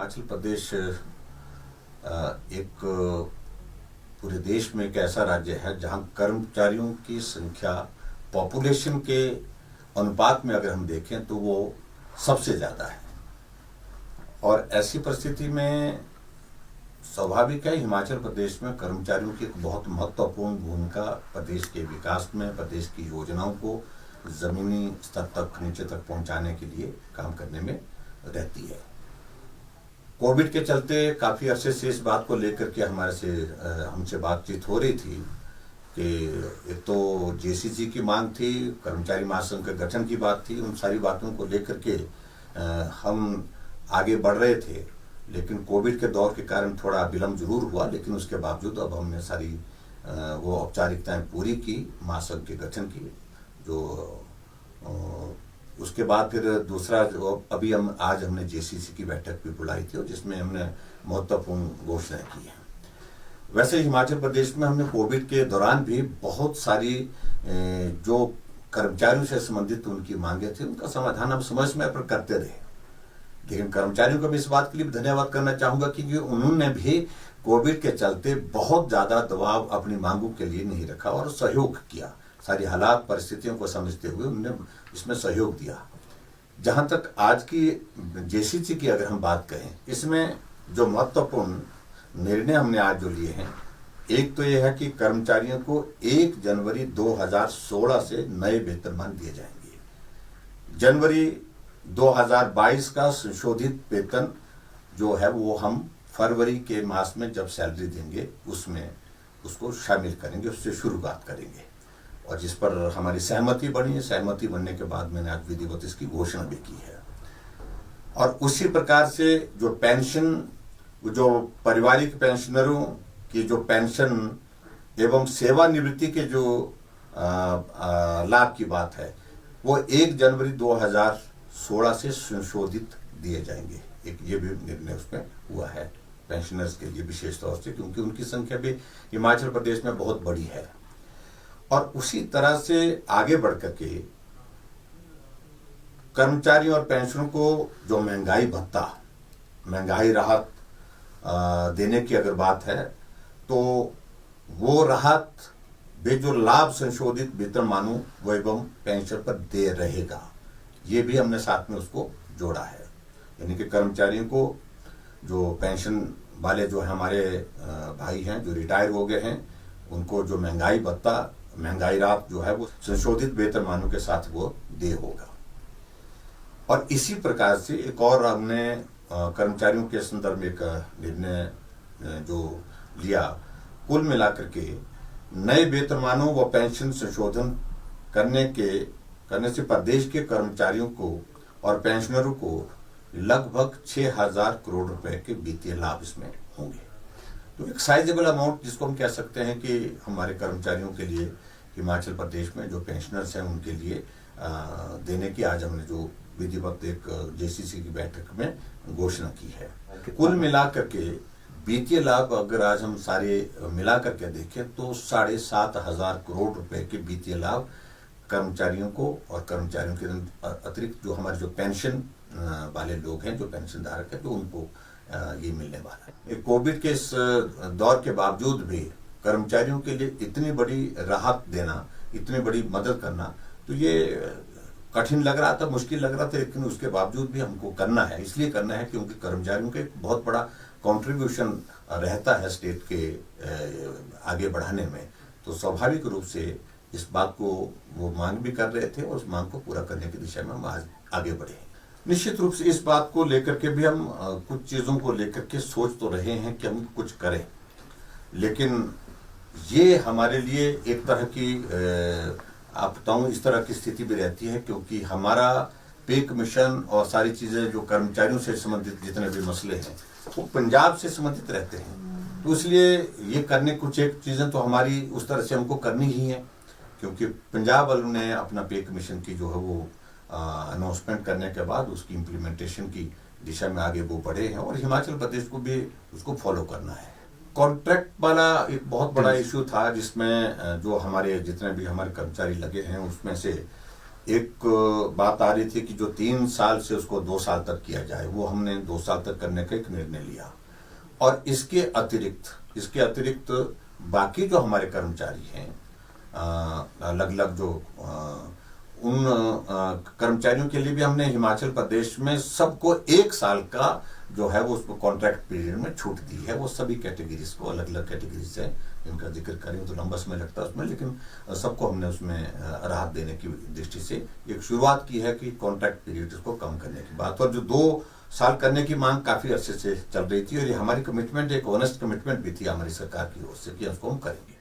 हिमाचल प्रदेश एक पूरे देश में एक ऐसा राज्य है जहां कर्मचारियों की संख्या पॉपुलेशन के अनुपात में अगर हम देखें तो वो सबसे ज़्यादा है। और ऐसी परिस्थिति में स्वाभाविक है हिमाचल प्रदेश में कर्मचारियों की एक बहुत महत्वपूर्ण भूमिका प्रदेश के विकास में, प्रदेश की योजनाओं को ज़मीनी स्तर तक, नीचे तक पहुंचाने के लिए काम करने में रहती है। कोविड के चलते काफ़ी अरसे से इस बात को लेकर के हमसे बातचीत हो रही थी कि एक तो जेसीसी की मांग थी, कर्मचारी महासंघ के गठन की बात थी। उन सारी बातों को लेकर के हम आगे बढ़ रहे थे, लेकिन कोविड के दौर के कारण थोड़ा विलम्ब जरूर हुआ, लेकिन उसके बावजूद अब हमने सारी वो औपचारिकताएं पूरी की, महासंघ के गठन की। जो उसके बाद फिर दूसरा जो अभी आज हमने जेसीसी की बैठक भी बुलाई थी और जिसमें हमने महत्वपूर्ण घोषणा की है। वैसे हिमाचल प्रदेश में हमने कोविड के दौरान भी बहुत सारी जो कर्मचारियों से संबंधित उनकी मांगे थी, उनका समाधान हम समय समय पर करते रहे। लेकिन कर्मचारियों को भी इस बात के लिए धन्यवाद करना चाहूंगा क्योंकि उन्होंने भी कोविड के चलते बहुत ज्यादा दबाव अपनी मांगों के लिए नहीं रखा और सहयोग किया। सारी हालात परिस्थितियों को समझते हुए उन्होंने इसमें सहयोग दिया। जहां तक आज की जेसीसी की अगर हम बात करें, इसमें जो महत्वपूर्ण निर्णय हमने आज जो लिए हैं, एक तो यह है कि कर्मचारियों को 1 जनवरी 2016 से नए वेतनमान दिए जाएंगे। जनवरी 2022 का संशोधित वेतन जो है वो हम फरवरी के मास में जब सैलरी देंगे उसमें उसको शामिल करेंगे, उससे शुरुआत करेंगे और जिस पर हमारी सहमति बनी है। सहमति बनने के बाद मैंने आज विधिवत इसकी घोषणा भी की है। और उसी प्रकार से जो पेंशन, जो पारिवारिक पेंशनरों की जो पेंशन एवं सेवानिवृत्ति के जो लाभ की बात है, वो 1 जनवरी 2016 से संशोधित दिए जाएंगे। एक ये भी निर्णय उसमें हुआ है पेंशनर्स के लिए विशेष तौर से, क्योंकि उनकी संख्या भी हिमाचल प्रदेश में बहुत बड़ी है। और उसी तरह से आगे बढ़कर के कर्मचारियों और पेंशनरों को जो महंगाई भत्ता, महंगाई राहत देने की अगर बात है तो वो राहत भी जो लाभ संशोधित वेतनमानों व एवं पेंशन पर दे रहेगा, ये भी हमने साथ में उसको जोड़ा है। यानी कि कर्मचारियों को जो पेंशन वाले जो हमारे भाई हैं जो रिटायर हो गए हैं, उनको जो महंगाई भत्ता, महंगाई राहत जो है वो संशोधित वेतनमानों के साथ वो दे होगा। और इसी प्रकार से एक और हमने कर्मचारियों के संदर्भ में एक निर्णय जो लिया, कुल मिलाकर के नए वेतनमानों व पेंशन संशोधन करने से प्रदेश के कर्मचारियों को और पेंशनरों को लगभग 6,000 करोड़ रुपए के वित्तीय लाभ इसमें होंगे। तो एक साइजेबल अमाउंट जिसको हम कह सकते हैं कि हमारे कर्मचारियों के लिए हिमाचल प्रदेश में जो पेंशनर्स हैं उनके लिए देने की आज हमने जो विधिवत एक जेसीसी की बैठक में घोषणा की है। कुल मिलाकर के वित्तीय लाभ अगर आज हम सारे मिला करके देखें तो 7,500 करोड़ रुपए के वित्तीय लाभ कर्मचारियों को और कर्मचारियों के अतिरिक्त जो हमारे जो पेंशन वाले लोग हैं, जो पेंशन धारक है, तो उनको ये मिलने वाला है। कोविड के इस दौर के बावजूद भी कर्मचारियों के लिए इतनी बड़ी राहत देना, इतनी बड़ी मदद करना, तो ये कठिन लग रहा था, मुश्किल लग रहा था, लेकिन उसके बावजूद भी हमको करना है। इसलिए करना है क्योंकि कर्मचारियों का एक बहुत बड़ा कंट्रीब्यूशन रहता है स्टेट के आगे बढ़ाने में। तो स्वाभाविक रूप से इस बात को वो मांग भी कर रहे थे और उस मांग को पूरा करने की दिशा में हम आज आगे बढ़े। निश्चित रूप से इस बात को लेकर के भी हम कुछ चीज़ों को लेकर के सोच तो रहे हैं कि हम कुछ करें, लेकिन ये हमारे लिए एक तरह की आप बताऊं इस तरह की स्थिति भी रहती है क्योंकि हमारा पे कमीशन और सारी चीज़ें जो कर्मचारियों से संबंधित जितने भी मसले हैं वो पंजाब से संबंधित रहते हैं। तो इसलिए ये करने कुछ एक चीज़ें तो हमारी उस तरह से हमको करनी ही है क्योंकि पंजाब वालों ने अपना पे कमीशन की जो है वो अनाउंसमेंट करने के बाद उसकी इम्प्लीमेंटेशन की दिशा में आगे वो बढ़े हैं और हिमाचल प्रदेश को भी उसको फॉलो करना है। कॉन्ट्रैक्ट वाला एक बहुत बड़ा इशू था जिसमें जो हमारे जितने भी हमारे कर्मचारी लगे हैं उसमें से एक बात आ रही थी कि जो 3 साल से उसको 2 साल तक किया जाए, वो हमने 2 साल तक करने का एक निर्णय लिया। और इसके अतिरिक्त बाकी जो हमारे कर्मचारी हैं, अलग अलग जो उन कर्मचारियों के लिए भी हमने हिमाचल प्रदेश में सबको 1 साल का जो है वो उसको कॉन्ट्रैक्ट पीरियड में छूट दी है। वो सभी कैटेगरीज को, अलग अलग कैटेगरीज है, इनका जिक्र करें तो लंबा समय लगता है उसमें, लेकिन सबको हमने उसमें राहत देने की दृष्टि से एक शुरुआत की है कि कॉन्ट्रैक्ट पीरियड को कम करने की बात। और जो 2 साल करने की मांग काफी अरसे से चल रही थी, और ये हमारी कमिटमेंट, एक ऑनेस्ट कमिटमेंट भी थी हमारी सरकार की ओर से कि उसको हम करेंगे।